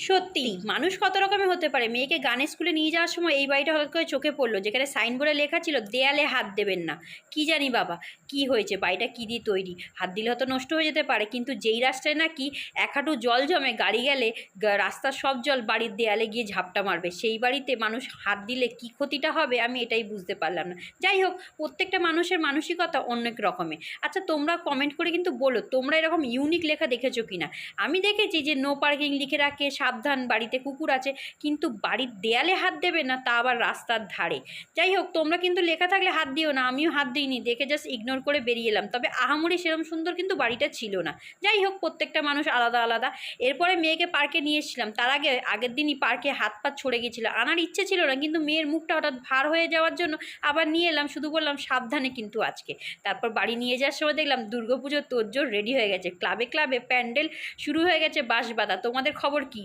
সত্যি মানুষ কত রকমের হতে পারে। মেয়েকে গানের স্কুলে নিয়ে যাওয়ার সময় এই বাড়িটা হঠাৎ করে চোখে পড়লো, যেখানে সাইনবোর্ডে লেখা ছিল দেয়ালে হাত দেবেন না। কি জানি বাবা কি হয়েছে, বাড়িটা কী দিয়ে তৈরি, হাত দিলে হয়তো নষ্ট হয়ে যেতে পারে, কিন্তু যেই রাস্তায় নাকি এক হাঁটু জল জমে গাড়ি গেলে রাস্তার সব জল বাড়ির দেয়ালে গিয়ে ঝাপটা মারবে, সেই বাড়িতে মানুষ হাত দিলে কি ক্ষতিটা হবে আমি এটাই বুঝতে পারলাম না। যাই হোক, প্রত্যেকটা মানুষের মানসিকতা অনেক রকমের। আচ্ছা, তোমরা কমেন্ট করে কিন্তু বলো তোমরা এরকম ইউনিক লেখা দেখেছো কি না। আমি দেখেছি যে নো পার্কিং লিখে রাখে, সাবধান বাড়িতে কুকুর আছে, কিন্তু বাড়ির দেয়ালে হাত দেবে না, তা আবার রাস্তার ধারে। যাই হোক, তোমরা কিন্তু লেখা থাকলে হাত দিও না, আমিও হাত দিইনি, দেখে জাস্ট ইগনোর করে বেরিয়ে এলাম। তবে আহামরি সেরকম সুন্দর কিন্তু বাড়িটা ছিল না। যাই হোক, প্রত্যেকটা মানুষ আলাদা আলাদা। এরপরে মেয়েকে পার্কে নিয়ে এসেছিলাম, তার আগের দিনই পার্কে হাত পা ছড়ে গেছিলো, আনার ইচ্ছে ছিল না, কিন্তু মেয়ের মুখটা হঠাৎ ভার হয়ে যাওয়ার জন্য আবার নিয়ে এলাম, শুধু বললাম সাবধানে কিন্তু আজকে। তারপর বাড়ি নিয়ে যাওয়ার সময় দেখলাম দুর্গাপুজোর তোড়জোড় রেডি হয়ে গেছে, ক্লাবে ক্লাবে প্যান্ডেল শুরু হয়ে গেছে, বাঁশ বাঁধা। তোমাদের খবর কি?